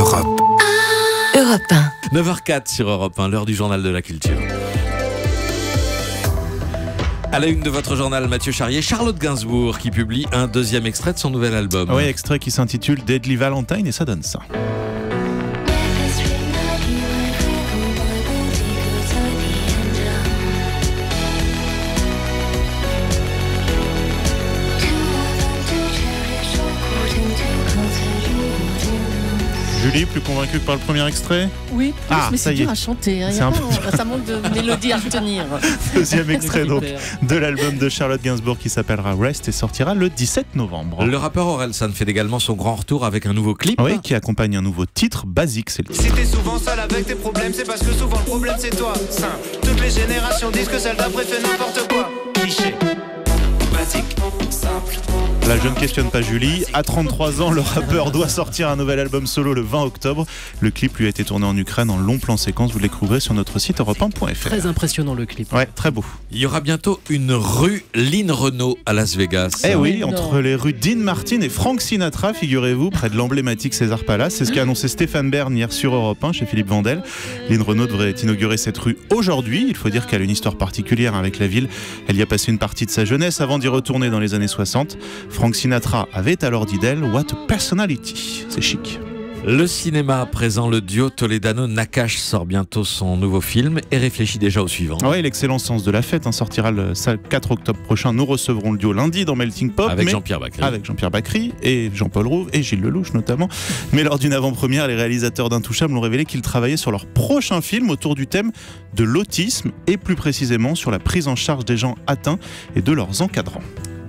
Europe 1. 9h04 sur Europe 1, l'heure du journal de la culture. À la une de votre journal, Mathieu Charrier, Charlotte Gainsbourg qui publie un deuxième extrait de son nouvel album. Oui, extrait qui s'intitule Deadly Valentine et ça donne ça. Julie, plus convaincue que par le premier extrait? Oui, plus, mais c'est dur est. à chanter. Hein. Ça manque de mélodie à retenir. Deuxième extrait donc de l'album de Charlotte Gainsbourg qui s'appellera Rest et sortira le 17 novembre. Le rappeur Orelsan fait également son grand retour avec un nouveau clip. Oui, qui accompagne un nouveau titre, Basique, c'est le titre. Si t'es souvent seul avec tes problèmes, c'est parce que souvent le problème c'est toi. Simple, toutes les générations disent que celle d'après fait n'importe quoi. Cliché, basique, simple. Là, je ne questionne pas Julie. À 33 ans, le rappeur doit sortir un nouvel album solo le 20 octobre. Le clip lui a été tourné en Ukraine en long plan séquence. Vous le découvrez sur notre site europe1.fr. Très impressionnant le clip. Ouais, très beau. Il y aura bientôt une rue Lynn Renault à Las Vegas. Eh oui, Non. entre les rues Dean Martin et Frank Sinatra, figurez-vous, près de l'emblématique César Palace. C'est ce qu'a annoncé Stéphane Bern hier sur Europe 1 chez Philippe Vandel. Lynn Renault devrait inaugurer cette rue aujourd'hui. Il faut dire qu'elle a une histoire particulière avec la ville. Elle y a passé une partie de sa jeunesse avant d'y retourner dans les années 60. Frank Sinatra avait alors dit d'elle « What a personality ». C'est chic. Le cinéma à présent, le duo Toledano-Nakache sort bientôt son nouveau film et réfléchit déjà au suivant. Oui, l'excellent sens de la fête sortira le 4 octobre prochain. Nous recevrons le duo lundi dans Melting Pop. Avec Jean-Pierre Bacri. Avec Jean-Pierre Bacri et Jean-Paul Rouve et Gilles Lelouch notamment. Mais lors d'une avant-première, les réalisateurs d'Intouchables ont révélé qu'ils travaillaient sur leur prochain film autour du thème de l'autisme et plus précisément sur la prise en charge des gens atteints et de leurs encadrants.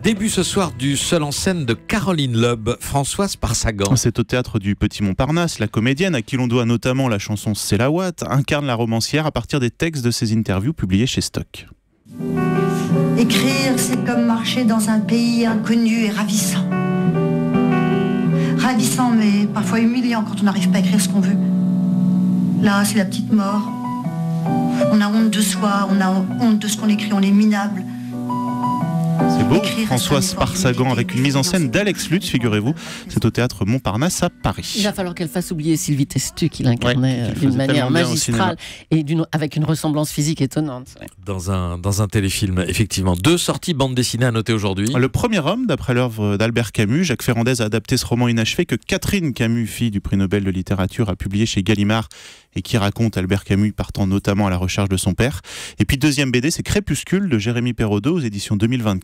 Début ce soir du seul en scène de Caroline Loeb, Françoise Parsagan. C'est au théâtre du Petit Montparnasse. La comédienne, à qui l'on doit notamment la chanson C'est la Watt, incarne la romancière à partir des textes de ses interviews publiées chez Stock. Écrire, c'est comme marcher dans un pays inconnu et ravissant. Ravissant, mais parfois humiliant quand on n'arrive pas à écrire ce qu'on veut. Là, c'est la petite mort. On a honte de soi, on a honte de ce qu'on écrit, on est minable. C'est beau, Françoise Parsagan avec une mise en scène d'Alex Lutz, figurez-vous. C'est au théâtre Montparnasse à Paris. Il va falloir qu'elle fasse oublier Sylvie Testu qu'il incarnait d'une manière magistrale et avec une ressemblance physique étonnante. Ouais. Dans un téléfilm, effectivement. 2 sorties bande dessinée à noter aujourd'hui. Le premier homme, d'après l'œuvre d'Albert Camus. Jacques Ferrandez a adapté ce roman inachevé que Catherine Camus, fille du prix Nobel de littérature, a publié chez Gallimard et qui raconte Albert Camus partant notamment à la recherche de son père. Et puis deuxième BD, c'est Crépuscule de Jérémy Perraudot aux éditions 2024.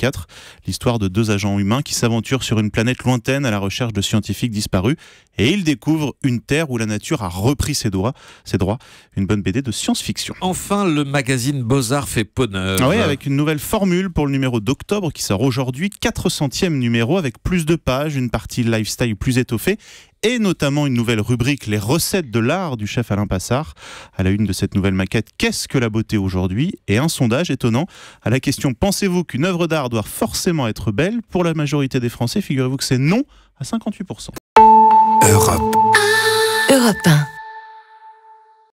L'histoire de 2 agents humains qui s'aventurent sur une planète lointaine à la recherche de scientifiques disparus. Et ils découvrent une terre où la nature a repris ses droits. Une bonne BD de science-fiction. Enfin, le magazine Beaux-Arts fait peau neuve. Oui, avec une nouvelle formule pour le numéro d'octobre qui sort aujourd'hui. 400e numéro avec plus de pages, une partie lifestyle plus étoffée et notamment une nouvelle rubrique, les recettes de l'art du chef Alain Passard. À la une de cette nouvelle maquette, qu'est-ce que la beauté aujourd'hui? Et un sondage étonnant à la question, pensez-vous qu'une œuvre d'art doit forcément être belle? Pour la majorité des Français, figurez-vous que c'est non à 58%. Europe 1.